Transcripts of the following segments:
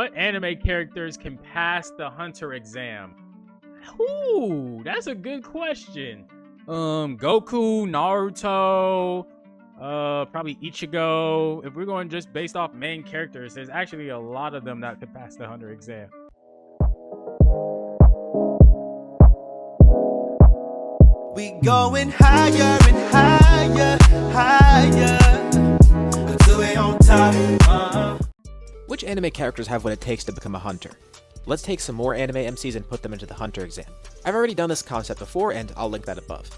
What anime characters can pass the Hunter exam? Ooh, that's a good question. Goku, Naruto, probably Ichigo. If we're going just based off main characters, there's actually a lot of them that could pass the Hunter exam. We going higher and higher, higher, until we on top. Which anime characters have what it takes to become a hunter? Let's take some more anime MCs and put them into the hunter exam. I've already done this concept before, and I'll link that above.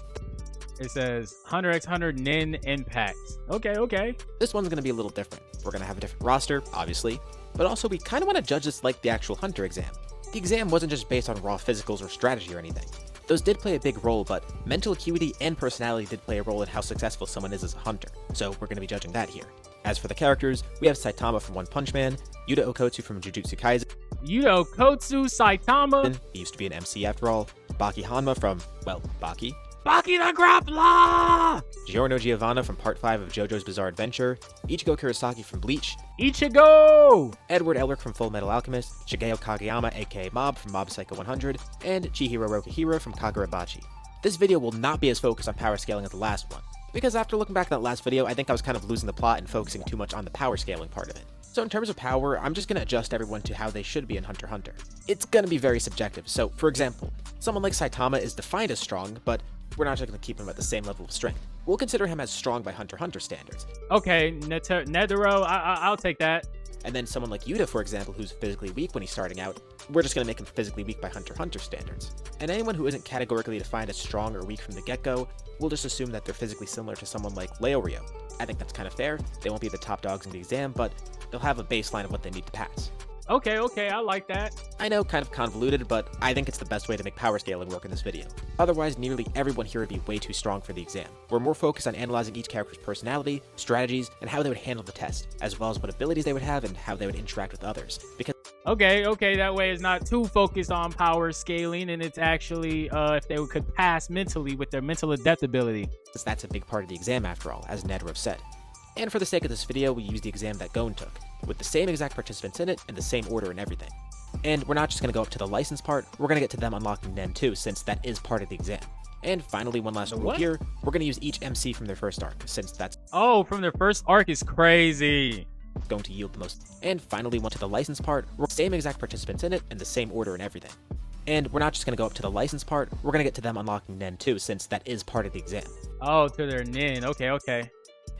It says Hunter x Hunter Nin Impact. Okay. This one's going to be a little different. We're going to have a different roster, obviously, but also we kind of want to judge this like the actual hunter exam. The exam wasn't just based on raw physicals or strategy or anything. Those did play a big role, but mental acuity and personality did play a role in how successful someone is as a hunter, so we're going to be judging that here. As for the characters, we have Saitama from One Punch Man, Yuta Okotsu from Jujutsu Kaisen, Yuta Okotsu, Saitama. He used to be an MC after all, Baki Hanma from, well, Baki, Baki the Grappler! Giorno Giovanna from Part 5 of JoJo's Bizarre Adventure, Ichigo Kurosaki from Bleach, Ichigo! Edward Elric from Full Metal Alchemist, Shigeo Kageyama aka Mob from Mob Psycho 100, and Chihiro Rokuhiro from Kagurabachi. This video will not be as focused on power scaling as the last one, because after looking back at that last video, I think I was kind of losing the plot and focusing too much on the power scaling part of it. So in terms of power, I'm just going to adjust everyone to how they should be in Hunter x Hunter. It's going to be very subjective, so for example, someone like Saitama is defined as strong, but we're not just going to keep him at the same level of strength. We'll consider him as strong by Hunter x Hunter standards. Okay, Netero, I'll take that. And then someone like Yuta, for example, who's physically weak when he's starting out, we're just going to make him physically weak by Hunter x Hunter standards. And anyone who isn't categorically defined as strong or weak from the get-go, we'll just assume that they're physically similar to someone like Leorio. I think that's kind of fair. They won't be the top dogs in the exam, but they'll have a baseline of what they need to pass. Okay, I like that. I know, kind of convoluted, but I think it's the best way to make power scaling work in this video. Otherwise, nearly everyone here would be way too strong for the exam. We're more focused on analyzing each character's personality, strategies, and how they would handle the test, as well as what abilities they would have and how they would interact with others. Because Okay, that way it's not too focused on power scaling, and it's actually if they could pass mentally with their mental adaptability. that's a big part of the exam after all, as Netero said. And for the sake of this video, we use the exam that Gon took, with the same exact participants in it and the same order and everything. And we're not just going to go up to the license part, we're going to get to them unlocking Nen too, since that is part of the exam. And finally, one last rule here, we're going to use each MC from their first arc, since that's from their first arc is crazy. Going to yield the most. And finally, one to the license part, we're the same exact participants in it and the same order and everything. And we're not just going to go up to the license part, we're going to get to them unlocking Nen too, since that is part of the exam. Oh, to their Nin, okay.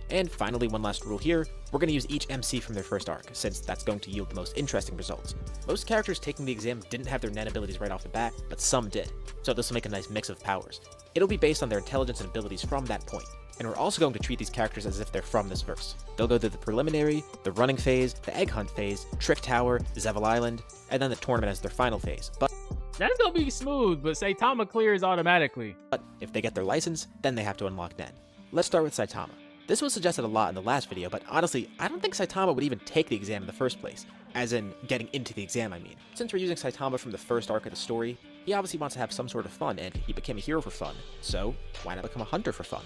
And finally, one last rule here, we're going to use each MC from their first arc, since that's going to yield the most interesting results. Most characters taking the exam didn't have their Nen abilities right off the bat, but some did, so this will make a nice mix of powers. It'll be based on their intelligence and abilities from that point, and we're also going to treat these characters as if they're from this verse. They'll go through the preliminary, the running phase, the egg hunt phase, Trick Tower, Zevel Island, and then the tournament as their final phase. But that's gonna be smooth, but Saitama clears automatically. But if they get their license, then they have to unlock Nen. Let's start with Saitama. This was suggested a lot in the last video, but honestly, I don't think Saitama would even take the exam in the first place. As in, getting into the exam, I mean. Since we're using Saitama from the first arc of the story, he obviously wants to have some sort of fun, and he became a hero for fun, so why not become a hunter for fun?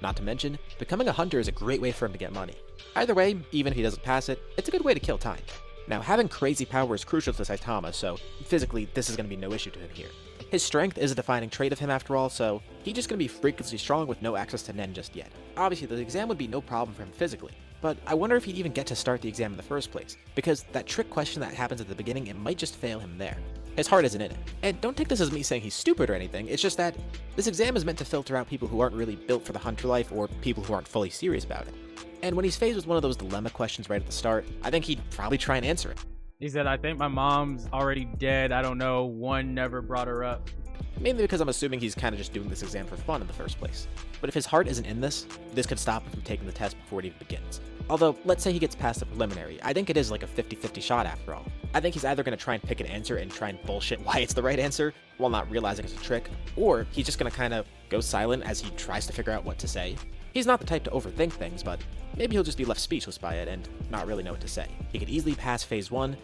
Not to mention, becoming a hunter is a great way for him to get money. Either way, even if he doesn't pass it, it's a good way to kill time. Now, having crazy power is crucial to Saitama, so physically, this is going to be no issue to him here. His strength is a defining trait of him after all, so he's just going to be freakishly strong with no access to Nen just yet. Obviously, the exam would be no problem for him physically, but I wonder if he'd even get to start the exam in the first place, because that trick question that happens at the beginning, it might just fail him there. His heart isn't in it. And don't take this as me saying he's stupid or anything, it's just that this exam is meant to filter out people who aren't really built for the hunter life or people who aren't fully serious about it. And when he's faced with one of those dilemma questions right at the start, I think he'd probably try and answer it. He said, I think my mom's already dead, I don't know, one never brought her up. Mainly because I'm assuming he's kind of just doing this exam for fun in the first place. But if his heart isn't in this could stop him from taking the test before it even begins. Although, let's say he gets past the preliminary, I think it is like a 50-50 shot after all. I think he's either going to try and pick an answer and try and bullshit why it's the right answer, while not realizing it's a trick, or he's just going to kind of go silent as he tries to figure out what to say. He's not the type to overthink things, but maybe he'll just be left speechless by it and not really know what to say. He could easily pass Phase 1,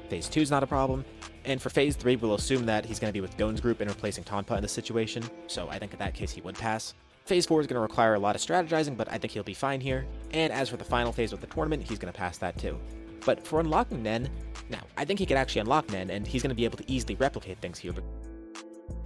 Phase 2 is not a problem, and for Phase 3 we'll assume that he's going to be with Gon's group and replacing Tonpa in this situation, so I think in that case he would pass. Phase 4 is going to require a lot of strategizing, but I think he'll be fine here. And as for the final phase with the tournament, he's going to pass that too. But for unlocking Nen, now, I think he could actually unlock Nen, and he's going to be able to easily replicate things here, but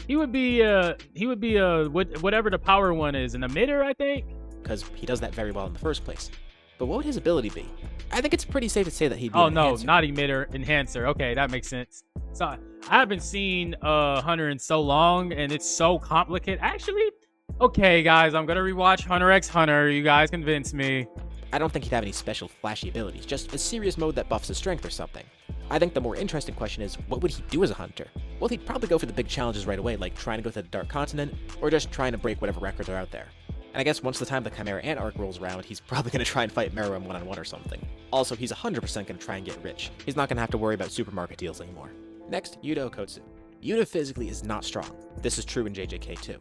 He would be whatever the power one is, an emitter, I think. because he does that very well in the first place. But what would his ability be? I think it's pretty safe to say that he'd be Oh an no, enhancer. not emitter, enhancer. Okay, that makes sense. So I haven't seen Hunter in so long, and it's so complicated. Actually, okay, guys, I'm gonna rewatch Hunter x Hunter. You guys convinced me. I don't think he'd have any special flashy abilities, just a serious mode that buffs his strength or something. I think the more interesting question is, what would he do as a hunter? Well, he'd probably go for the big challenges right away, like trying to go to the Dark Continent, or just trying to break whatever records are out there. And I guess once the time the Chimera Ant arc rolls around, he's probably going to try and fight Meruem one-on-one or something. Also, he's 100% going to try and get rich. He's not going to have to worry about supermarket deals anymore. Next, Yuta Okotsu. Yuta physically is not strong. This is true in JJK too.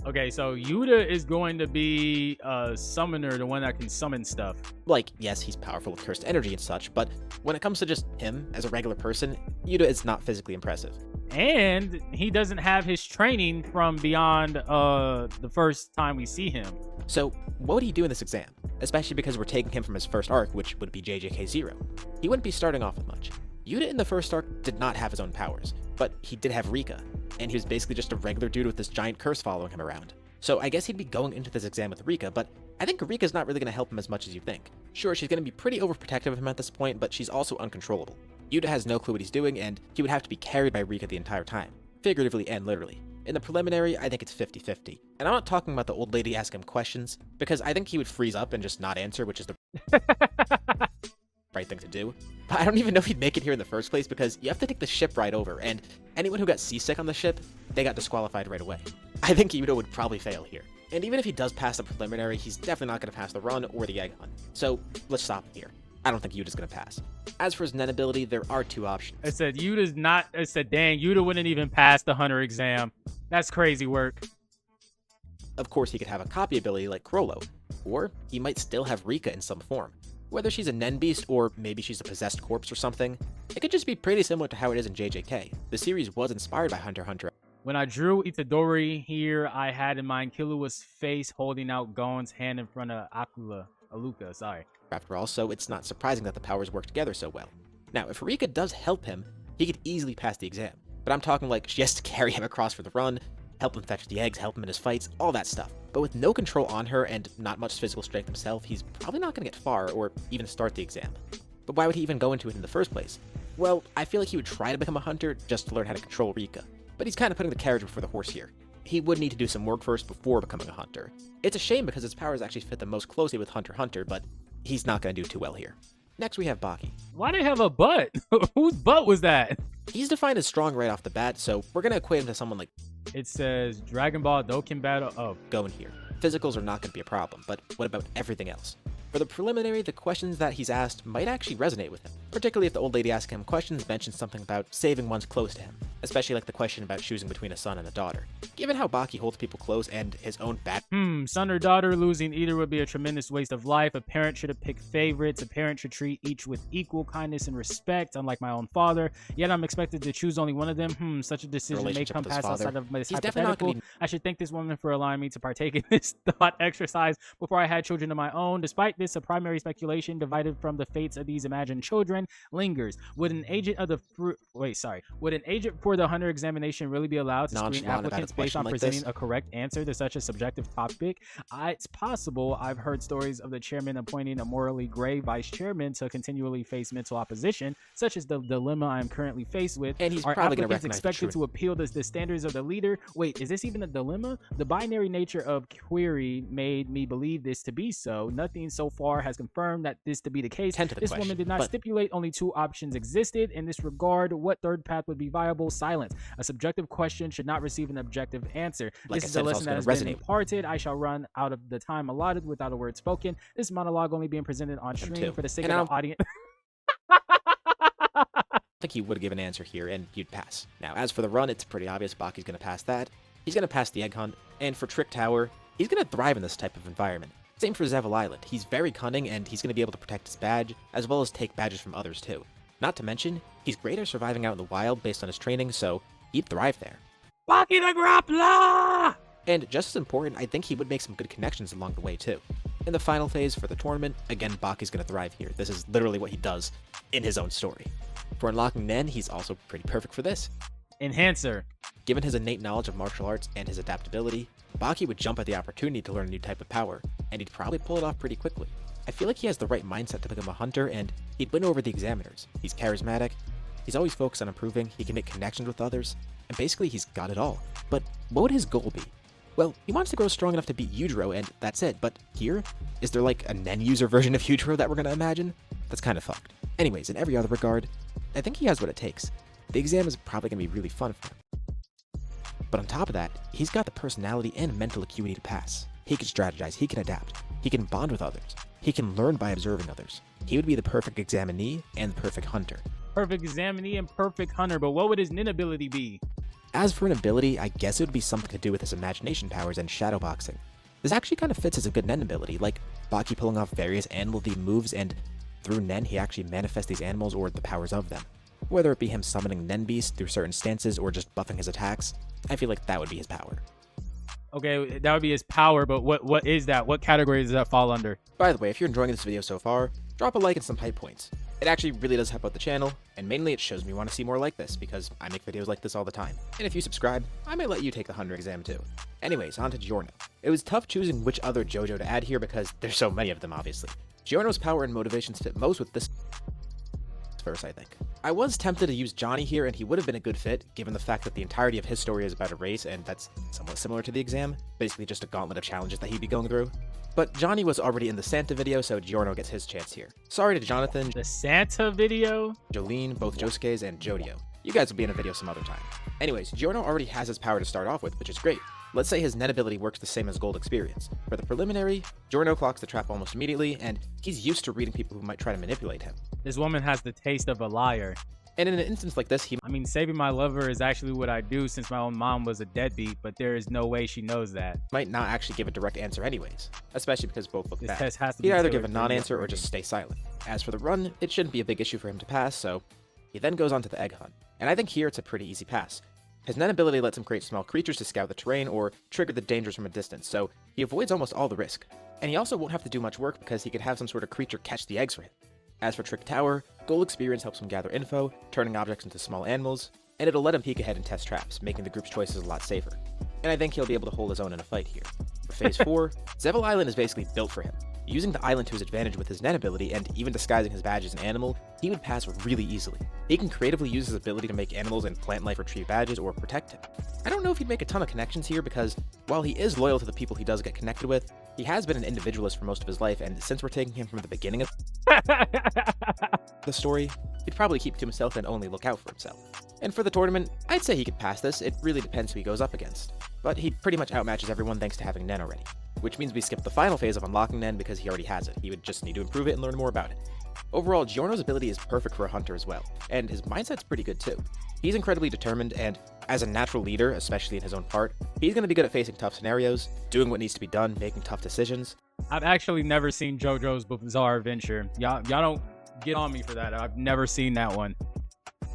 Okay, so Yuta is going to be a summoner, the one that can summon stuff. Like, yes, he's powerful with cursed energy and such, but when it comes to just him as a regular person, Yuta is not physically impressive. And he doesn't have his training from beyond the first time we see him. So, what would he do in this exam? Especially because we're taking him from his first arc, which would be JJK 0. He wouldn't be starting off with much. Yuta in the first arc did not have his own powers, but he did have Rika, and he was basically just a regular dude with this giant curse following him around. So I guess he'd be going into this exam with Rika, but I think Rika's not really going to help him as much as you think. Sure, she's going to be pretty overprotective of him at this point, but she's also uncontrollable. Yuta has no clue what he's doing, and he would have to be carried by Rika the entire time, figuratively and literally. In the preliminary, I think it's 50-50. And I'm not talking about the old lady asking him questions, because I think he would freeze up and just not answer, which is the right thing to do. But I don't even know if he'd make it here in the first place, because you have to take the ship ride over, and anyone who got seasick on the ship, they got disqualified right away. I think Yuta would probably fail here. And even if he does pass the preliminary, he's definitely not going to pass the run or the egg hunt. So let's stop here. I don't think Yuta's going to pass. As for his Nen ability, there are two options. I said Yuta's not. I said, dang, Yuta wouldn't even pass the Hunter exam. That's crazy work. Of course, he could have a copy ability like Chrollo, or he might still have Rika in some form. Whether she's a Nen beast or maybe she's a possessed corpse or something, it could just be pretty similar to how it is in JJK. The series was inspired by Hunter x Hunter. When I drew Itadori here, I had in mind Killua's face holding out Gon's hand in front of Aluka, sorry. After all, so it's not surprising that the powers work together so well. Now, if Rika does help him, he could easily pass the exam. But I'm talking like she has to carry him across for the run, help him fetch the eggs, help him in his fights, all that stuff. But with no control on her and not much physical strength himself, he's probably not going to get far or even start the exam. But why would he even go into it in the first place? Well, I feel like he would try to become a hunter just to learn how to control Rika. But he's kind of putting the carriage before the horse here. He would need to do some work first before becoming a hunter. It's a shame because his powers actually fit the most closely with Hunter x Hunter, but he's not going to do too well here. Next we have Baki. Why do they have a butt? Whose butt was that? He's defined as strong right off the bat, so we're going to equate him to someone like It says Dragon Ball Dokkan Battle. Oh, Gon here. Physicals are not going to be a problem, but what about everything else? For the preliminary, the questions that he's asked might actually resonate with him, particularly if the old lady asking him questions mentions something about saving ones close to him, especially like the question about choosing between a son and a daughter. Given how Baki holds people close and his own bad son or daughter, losing either would be a tremendous waste of life. A parent should have picked favorites. A parent should treat each with equal kindness and respect, unlike my own father. Yet I'm expected to choose only one of them. Such a decision may relationship come with his past father. outside of this He's definitely not hypothetical. gonna be- I should thank this woman for allowing me to partake in this thought exercise before I had children of my own. Despite this, a primary speculation divided from the fates of these imagined children lingers. Would an agent of the Would an agent for the Hunter examination really be allowed to screen Nonchalant about a applicants based question on like presenting this? a correct answer to such a subjective topic? It's possible. I've heard stories of the chairman appointing a morally gray vice chairman to continually face mental opposition, such as the dilemma I am currently faced with. And he's Are probably going to applicants recognize the expected truth. to appeal the standards of the leader? Wait, is this even a dilemma? The binary nature of query made me believe this to be so. Nothing so far has confirmed that this to be the case. 10 to the This question, woman did not but- stipulate only two options existed. In this regard, what third path would be viable? Silence. A subjective question should not receive an objective answer. Like This I is said, a it's lesson also that gonna has been resonate. imparted. I shall run out of the time allotted without a word spoken. This monologue only being presented on Him stream too. for the sake And of I the audience. I think he would give an answer here, and you'd pass. Now, as for the run, it's pretty obvious Baki's going to pass that. He's going to pass the egg hunt, and for Trick Tower, he's going to thrive in this type of environment. Same for Zeval Island. He's very cunning, and he's going to be able to protect his badge, as well as take badges from others too. Not to mention, he's great at surviving out in the wild based on his training, so he'd thrive there. Baki the Grappler! And just as important, I think he would make some good connections along the way too. In the final phase for the tournament, again, Baki's going to thrive here. This is literally what he does in his own story. For unlocking Nen, he's also pretty perfect for this. Enhancer. Given his innate knowledge of martial arts and his adaptability, Baki would jump at the opportunity to learn a new type of power, and he'd probably pull it off pretty quickly. I feel like he has the right mindset to become a hunter, and he'd win over the examiners. He's charismatic, he's always focused on improving, he can make connections with others, and basically he's got it all. But what would his goal be? Well, he wants to grow strong enough to beat Yujiro, and that's it, but here? Is there like a Nen user version of Yujiro that we're gonna imagine? That's kind of fucked. Anyways, in every other regard, I think he has what it takes. The exam is probably gonna be really fun for him. But on top of that, he's got the personality and mental acuity to pass. He can strategize, he can adapt, he can bond with others, he can learn by observing others. He would be the perfect examinee and the perfect hunter. Perfect examinee and perfect hunter, but what would his Nen ability be? As for an ability, I guess it would be something to do with his imagination powers and shadowboxing. This actually kind of fits as a good Nen ability, like Baki pulling off various animal-themed moves, and through Nen he actually manifests these animals or the powers of them. Whether it be him summoning Nen beasts through certain stances or just buffing his attacks, I feel like that would be his power. Okay, that would be his power, but what is that? What category does that fall under? By the way, if you're enjoying this video so far, drop a like and some hype points. It actually really does help out the channel, and mainly it shows me you want to see more like this, because I make videos like this all the time. And if you subscribe, I might let you take the Hunter exam too. Anyways, on to Giorno. It was tough choosing which other JoJo to add here because there's so many of them, obviously. Giorno's power and motivations fit most with this verse, I think. I was tempted to use Johnny here, and he would have been a good fit, given the fact that the entirety of his story is about a race, and that's somewhat similar to the exam, basically just a gauntlet of challenges that he'd be going through. But Johnny was already in the Santa video, so Giorno gets his chance here. Sorry to Jonathan, The Santa video? Jolene, both Josuke's, and Jodio. You guys will be in a video some other time. Anyways, Giorno already has his power to start off with, which is great. Let's say his Nen ability works the same as Gold Experience. For the preliminary, Giorno clocks the trap almost immediately, and he's used to reading people who might try to manipulate him. This woman has the taste of a liar. And in an instance like this, he I mean, saving my lover is actually what I do since my own mom was a deadbeat, but there is no way she knows that. might not actually give a direct answer anyways, especially because both look This bad. test has to He'd be either tailored give a for non-answer or you. just stay silent. As for the run, it shouldn't be a big issue for him to pass, so he then goes on to the egg hunt. And I think here it's a pretty easy pass. His Nen ability lets him create small creatures to scout the terrain or trigger the dangers from a distance, so he avoids almost all the risk. And he also won't have to do much work because he could have some sort of creature catch the eggs for him. As for Trick Tower, Gold Experience helps him gather info, turning objects into small animals, and it'll let him peek ahead and test traps, making the group's choices a lot safer. And I think he'll be able to hold his own in a fight here. For Phase 4, Zevel Island is basically built for him. Using the island to his advantage with his Nen ability and even disguising his badge as an animal, he would pass really easily. He can creatively use his ability to make animals and plant life retrieve badges or protect him. I don't know if he'd make a ton of connections here because, while he is loyal to the people he does get connected with, he has been an individualist for most of his life, and since we're taking him from the beginning of the story, he'd probably keep to himself and only look out for himself. And for the tournament, I'd say he could pass this. It really depends who he goes up against. But he pretty much outmatches everyone thanks to having Nen already. Which means we skip the final phase of unlocking Nen because he already has it. He would just need to improve it and learn more about it. Overall, Giorno's ability is perfect for a hunter as well, and his mindset's pretty good too. He's incredibly determined, and as a natural leader, especially in his own part, he's going to be good at facing tough scenarios, doing what needs to be done, making tough decisions. I've actually never seen JoJo's Bizarre Adventure. Y'all don't get on me for that. I've never seen that one.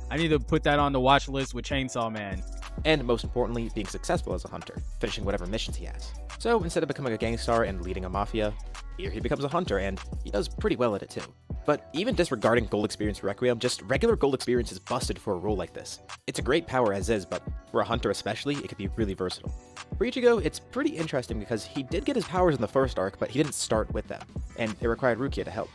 I need to put that on the watch list with Chainsaw Man. And most importantly, being successful as a hunter, finishing whatever missions he has. So instead of becoming a gangstar and leading a mafia, here he becomes a hunter, and he does pretty well at it too. But even disregarding Gold Experience Requiem, just regular Gold Experience is busted for a role like this. It's a great power as is, but for a hunter especially, it could be really versatile. For Ichigo, it's pretty interesting because he did get his powers in the first arc, but he didn't start with them, and it required Rukia to help.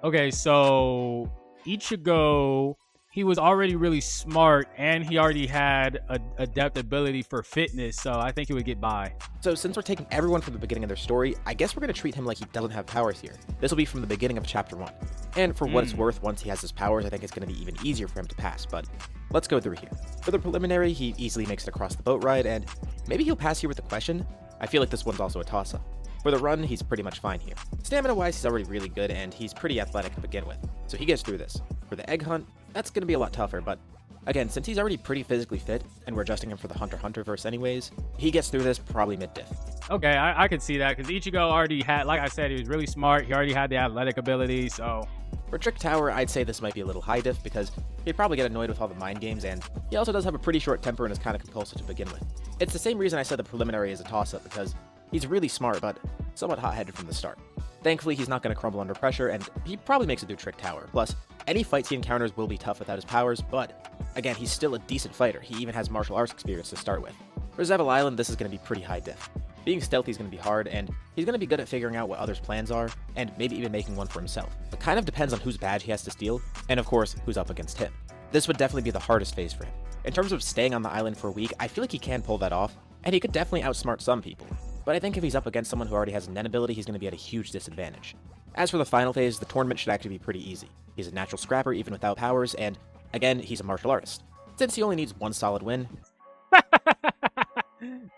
Okay, so Ichigo, he was already really smart, and he already had adaptability for fitness, so I think he would get by. So since we're taking everyone from the beginning of their story, I guess we're going to treat him like he doesn't have powers here. This will be from the beginning of Chapter 1. And for what it's worth, once he has his powers, I think it's going to be even easier for him to pass, but let's go through here. For the preliminary, he easily makes it across the boat ride, and maybe he'll pass here with a question. I feel like this one's also a toss-up. For the run, he's pretty much fine here. Stamina-wise, he's already really good, and he's pretty athletic to begin with, so he gets through this. For the egg hunt, that's going to be a lot tougher, but again, since he's already pretty physically fit, and we're adjusting him for the Hunter x Hunter verse anyways, he gets through this probably mid-diff. Okay, I could see that, because Ichigo already had, like I said, he was really smart. He already had the athletic ability, so... For Trick Tower, I'd say this might be a little high diff, because he'd probably get annoyed with all the mind games, and he also does have a pretty short temper and is kind of compulsive to begin with. It's the same reason I said the preliminary is a toss-up, because he's really smart, but somewhat hot-headed from the start. Thankfully, he's not going to crumble under pressure, and he probably makes it through Trick Tower. Plus, any fights he encounters will be tough without his powers, but again, he's still a decent fighter. He even has martial arts experience to start with. For Zevil Island, this is going to be pretty high diff. Being stealthy is going to be hard, and he's going to be good at figuring out what others' plans are, and maybe even making one for himself. It kind of depends on whose badge he has to steal, and of course, who's up against him. This would definitely be the hardest phase for him. In terms of staying on the island for a week, I feel like he can pull that off, and he could definitely outsmart some people. But I think if he's up against someone who already has a Nen ability, he's going to be at a huge disadvantage. As for the final phase, the tournament should actually be pretty easy. He's a natural scrapper even without powers, and again, he's a martial artist. Since he only needs one solid win,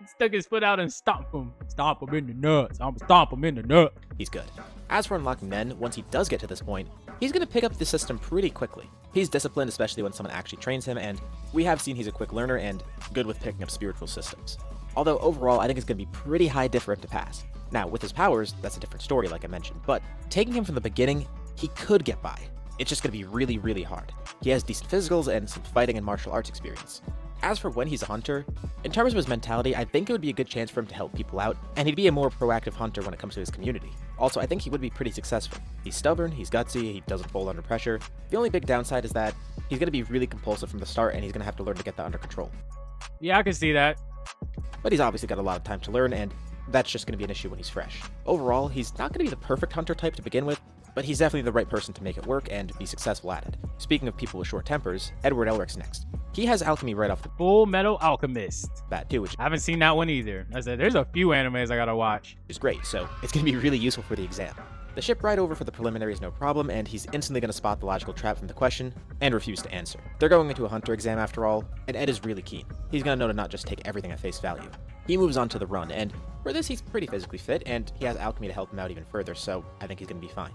Stuck his foot out and stomp him. Stomp him in the nuts. I'm gonna stomp him in the nuts. he's good. As for unlocking Nen, once he does get to this point, he's going to pick up the system pretty quickly. He's disciplined, especially when someone actually trains him, and we have seen he's a quick learner and good with picking up spiritual systems. Although overall, I think it's going to be pretty high diff for him to pass. Now, with his powers, that's a different story like I mentioned, but taking him from the beginning, he could get by. It's just going to be really, really hard. He has decent physicals and some fighting and martial arts experience. As for when he's a hunter, in terms of his mentality, I think it would be a good chance for him to help people out, and he'd be a more proactive hunter when it comes to his community. Also, I think he would be pretty successful. He's stubborn, he's gutsy, he doesn't fold under pressure. The only big downside is that he's going to be really compulsive from the start, and he's going to have to learn to get that under control. Yeah, I can see that. But he's obviously got a lot of time to learn, and that's just going to be an issue when he's fresh. Overall, he's not going to be the perfect hunter type to begin with, but he's definitely the right person to make it work and be successful at it. Speaking of people with short tempers, Edward Elric's next. He has alchemy right off the Full Metal Alchemist. bat too, which I haven't seen that one either. I said there's a few animes I gotta watch. is great, so it's going to be really useful for the exam. The ship ride over for the preliminary is no problem, and he's instantly going to spot the logical trap from the question and refuse to answer. They're going into a hunter exam after all, and Ed is really keen. He's going to know to not just take everything at face value. He moves on to the run, and for this he's pretty physically fit, and he has alchemy to help him out even further, so I think he's going to be fine.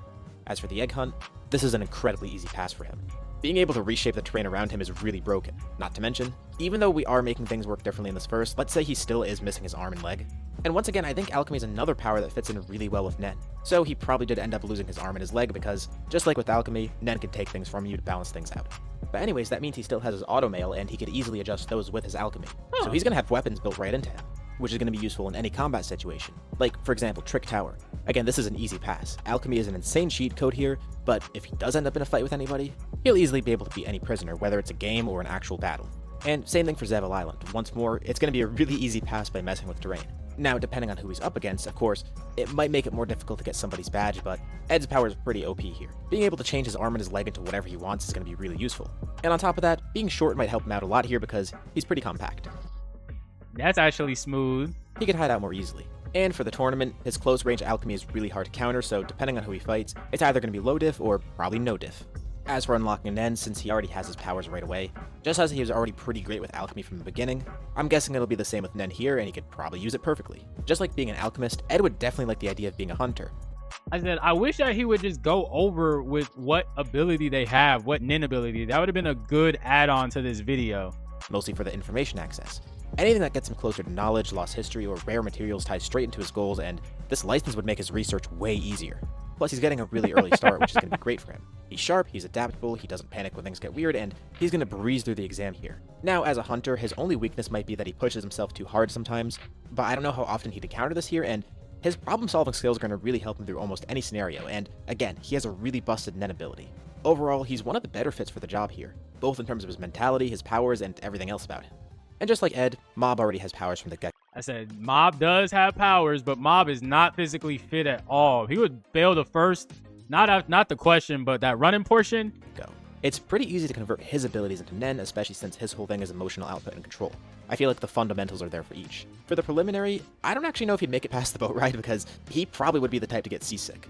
As for the egg hunt, this is an incredibly easy pass for him. Being able to reshape the terrain around him is really broken. Not to mention, even though we are making things work differently in this verse, let's say he still is missing his arm and leg. And once again, I think alchemy is another power that fits in really well with Nen. So he probably did end up losing his arm and his leg because, just like with alchemy, Nen can take things from you to balance things out. But anyways, that means he still has his auto mail and he could easily adjust those with his alchemy. So he's going to have weapons built right into him, which is going to be useful in any combat situation. Like, for example, Trick Tower. Again, this is an easy pass. Alchemy is an insane cheat code here, but if he does end up in a fight with anybody, he'll easily be able to beat any prisoner, whether it's a game or an actual battle. And same thing for Zevil Island. Once more, it's going to be a really easy pass by messing with terrain. Now, depending on who he's up against, of course, it might make it more difficult to get somebody's badge, but Ed's power is pretty OP here. Being able to change his arm and his leg into whatever he wants is going to be really useful. And on top of that, being short might help him out a lot here because he's pretty compact. That's actually smooth. He can hide out more easily. And for the tournament, his close range alchemy is really hard to counter, so depending on who he fights, it's either going to be low diff or probably no diff. As for unlocking Nen, since he already has his powers right away, just as he was already pretty great with alchemy from the beginning, I'm guessing it'll be the same with Nen here and he could probably use it perfectly. Just like being an alchemist, Ed would definitely like the idea of being a hunter. I said, I wish that he would just go over with what ability they have, what Nen ability. That would have been a good add-on to this video. Mostly for the information access. Anything that gets him closer to knowledge, lost history, or rare materials ties straight into his goals, and this license would make his research way easier. Plus, he's getting a really early start, which is going to be great for him. He's sharp, he's adaptable, he doesn't panic when things get weird, and he's going to breeze through the exam here. Now, as a hunter, his only weakness might be that he pushes himself too hard sometimes, but I don't know how often he'd encounter this here, and his problem-solving skills are going to really help him through almost any scenario, and again, he has a really busted Nen ability. Overall, he's one of the better fits for the job here, both in terms of his mentality, his powers, and everything else about him. And just like Ed, Mob already has powers from the get-go. I said, Mob does have powers, but Mob is not physically fit at all. He would fail the first, not the question, but that running portion. It's pretty easy to convert his abilities into Nen, especially since his whole thing is emotional output and control. I feel like the fundamentals are there for each. For the preliminary, I don't actually know if he'd make it past the boat ride because he probably would be the type to get seasick.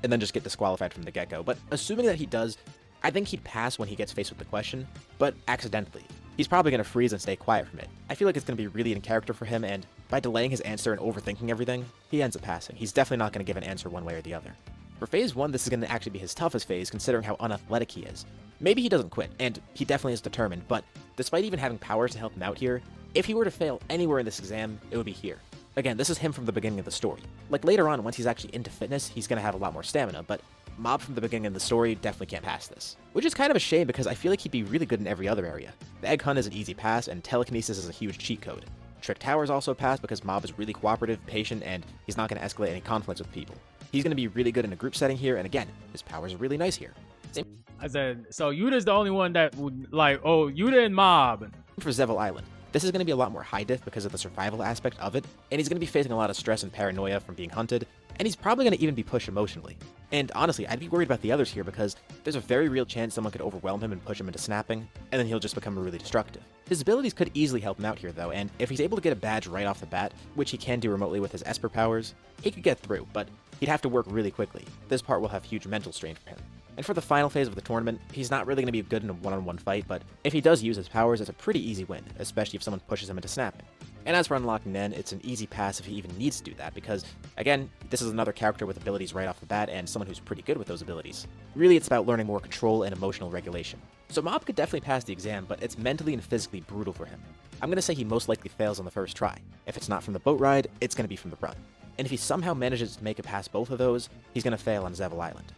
And then just get disqualified from the get-go. But assuming that he does, I think he'd pass when he gets faced with the question, but accidentally. He's probably going to freeze and stay quiet from it. I feel like it's going to be really in character for him, and by delaying his answer and overthinking everything, he ends up passing. He's definitely not going to give an answer one way or the other. For phase 1, this is going to actually be his toughest phase, considering how unathletic he is. Maybe he doesn't quit, and he definitely is determined, but despite even having powers to help him out here, if he were to fail anywhere in this exam, it would be here. Again, this is him from the beginning of the story. Like later on, once he's actually into fitness, he's going to have a lot more stamina, but Mob from the beginning of the story definitely can't pass this. Which is kind of a shame because I feel like he'd be really good in every other area. The egg hunt is an easy pass, and telekinesis is a huge cheat code. Trick Towers also pass because Mob is really cooperative, patient, and he's not going to escalate any conflicts with people. He's going to be really good in a group setting here, and again, his powers are really nice here. Same I said, so Yuta's the only one that would like, oh, Yuta and Mob. for Zevil Island. This is going to be a lot more high diff because of the survival aspect of it, and he's going to be facing a lot of stress and paranoia from being hunted, and he's probably going to even be pushed emotionally. And honestly, I'd be worried about the others here because there's a very real chance someone could overwhelm him and push him into snapping, and then he'll just become really destructive. His abilities could easily help him out here though, and if he's able to get a badge right off the bat, which he can do remotely with his Esper powers, he could get through, but he'd have to work really quickly. This part will have huge mental strain for him. And for the final phase of the tournament, he's not really going to be good in a one-on-one fight, but if he does use his powers, it's a pretty easy win, especially if someone pushes him into snapping. And as for unlocking Nen, it's an easy pass if he even needs to do that, because, again, this is another character with abilities right off the bat, and someone who's pretty good with those abilities. Really, it's about learning more control and emotional regulation. So Mob could definitely pass the exam, but it's mentally and physically brutal for him. I'm going to say he most likely fails on the first try. If it's not from the boat ride, it's going to be from the run. And if he somehow manages to make it past both of those, he's going to fail on Zevil Island.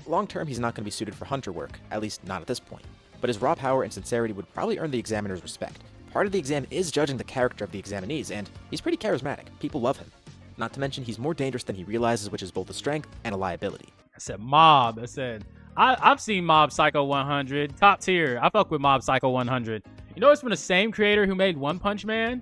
Long term, he's not going to be suited for hunter work, at least not at this point. But his raw power and sincerity would probably earn the examiner's respect. Part of the exam is judging the character of the examinees, and he's pretty charismatic. People love him. Not to mention, he's more dangerous than he realizes, which is both a strength and a liability. I said Mob. I said, I've seen Mob Psycho 100. Top tier. I fuck with Mob Psycho 100. You know it's from the same creator who made One Punch Man?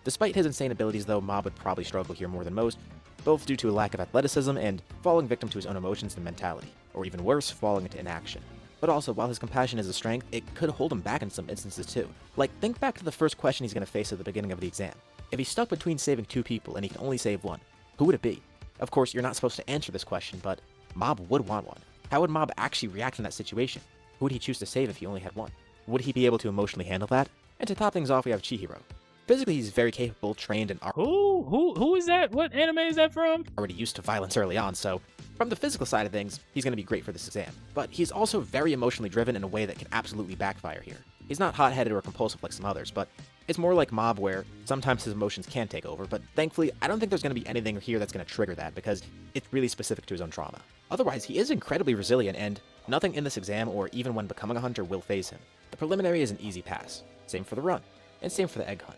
Despite his insane abilities though, Mob would probably struggle here more than most, both due to a lack of athleticism and falling victim to his own emotions and mentality, or even worse, falling into inaction. But also, while his compassion is a strength, it could hold him back in some instances too. Like, think back to the first question he's going to face at the beginning of the exam. If he's stuck between saving 2 people and he can only save 1, who would it be? Of course, you're not supposed to answer this question, but Mob would want one. How would Mob actually react in that situation? Who would he choose to save if he only had 1? Would he be able to emotionally handle that? And to top things off, we have Chihiro. Physically, he's very capable, trained, and Who is that? What anime is that from? already used to violence early on, so from the physical side of things, he's going to be great for this exam. But he's also very emotionally driven in a way that can absolutely backfire here. He's not hot-headed or compulsive like some others, but it's more like Mob where sometimes his emotions can take over, but thankfully, I don't think there's going to be anything here that's going to trigger that because it's really specific to his own trauma. Otherwise, he is incredibly resilient, and nothing in this exam or even when becoming a hunter will phase him. The preliminary is an easy pass. Same for the run, and same for the egg hunt.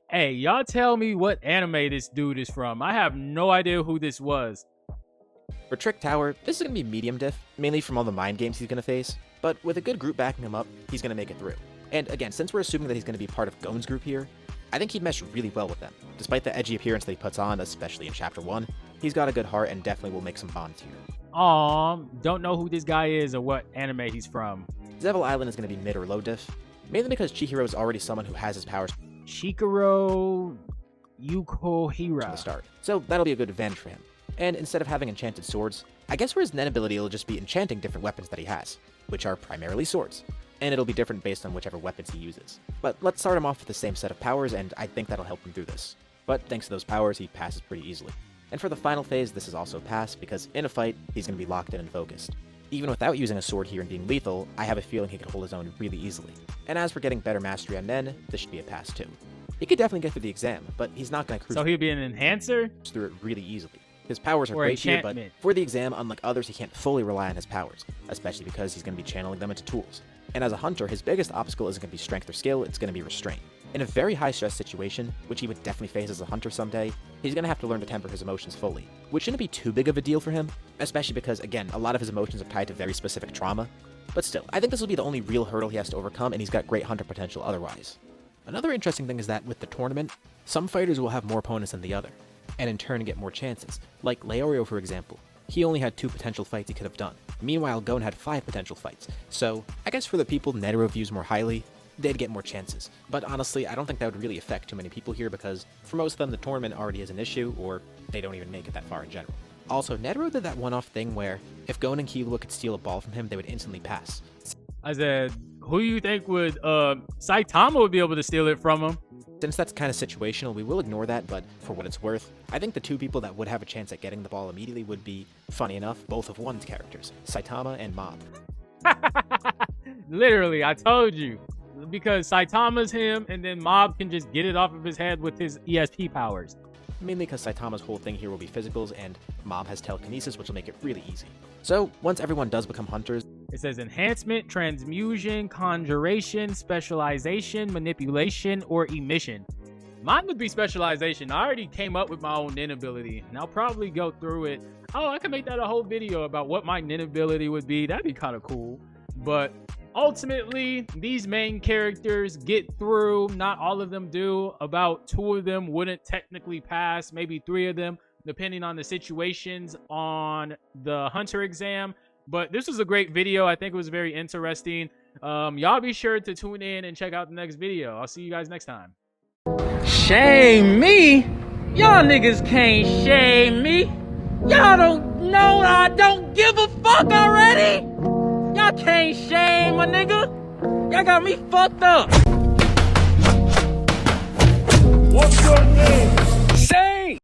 Hey, y'all tell me what anime this dude is from. I have no idea who this was. For Trick Tower, this is going to be medium diff, mainly from all the mind games he's going to face, but with a good group backing him up, he's going to make it through. And again, since we're assuming that he's going to be part of Gon's group here, I think he'd mesh really well with them. Despite the edgy appearance that he puts on, especially in Chapter 1, he's got a good heart and definitely will make some bonds here. Don't know who this guy is or what anime he's from. Zevil Island is going to be mid or low diff, mainly because Chihiro is already someone who has his powers Chikaro from the Yukohira. start, so that'll be a good advantage for him. And instead of having enchanted swords, I guess for his Nen ability it'll just be enchanting different weapons that he has, which are primarily swords, and it'll be different based on whichever weapons he uses. But let's start him off with the same set of powers, and I think that'll help him through this. But thanks to those powers, he passes pretty easily. And for the final phase, this is also a pass, because in a fight, he's going to be locked in and focused. Even without using a sword here and being lethal, I have a feeling he could hold his own really easily. And as for getting better mastery on Nen, this should be a pass too. He could definitely get through the exam, but he's not going to cruise So he'll be an enhancer? through it really easily. His powers are Or great here, but enchantment. for the exam, unlike others, he can't fully rely on his powers, especially because he's going to be channeling them into tools. And as a hunter, his biggest obstacle isn't going to be strength or skill, it's going to be restraint. In a very high-stress situation, which he would definitely face as a hunter someday, he's going to have to learn to temper his emotions fully, which shouldn't be too big of a deal for him, especially because, again, a lot of his emotions are tied to very specific trauma. But still, I think this will be the only real hurdle he has to overcome, and he's got great hunter potential otherwise. Another interesting thing is that with the tournament, some fighters will have more opponents than the other, and in turn get more chances. Like Leorio, for example. He only had 2 potential fights he could have done. Meanwhile, Gon had 5 potential fights. So, I guess for the people Netero views more highly, they'd get more chances. But honestly, I don't think that would really affect too many people here because for most of them, the tournament already is an issue, or they don't even make it that far in general. Also, Netero did that one-off thing where if Gon and Killua could steal a ball from him, they would instantly pass. I said, who you think would, Saitama would be able to steal it from him? Since that's kind of situational, we will ignore that, but for what it's worth, I think the 2 people that would have a chance at getting the ball immediately would be, funny enough, both of one's characters, Saitama and Mob. Literally, I told you. Because Saitama's him, and then Mob can just get it off of his head with his ESP powers. Mainly because Saitama's whole thing here will be physicals, and Mob has telekinesis, which will make it really easy. So, once everyone does become hunters, It says enhancement, transmutation, conjuration, specialization, manipulation, or emission. Mine would be specialization. I already came up with my own nin ability, and I'll probably go through it. Oh, I can make that a whole video about what my nin ability would be. That'd be kind of cool. But ultimately, these main characters get through. Not all of them do. About 2 of them wouldn't technically pass. Maybe 3 of them, depending on the situations on the Hunter exam. But this was a great video. I think it was very interesting. Y'all be sure to tune in and check out the next video. I'll see you guys next time. Shame me? Y'all niggas can't shame me. Y'all don't know I don't give a fuck already. Y'all can't shame a nigga. Y'all got me fucked up. What's your name?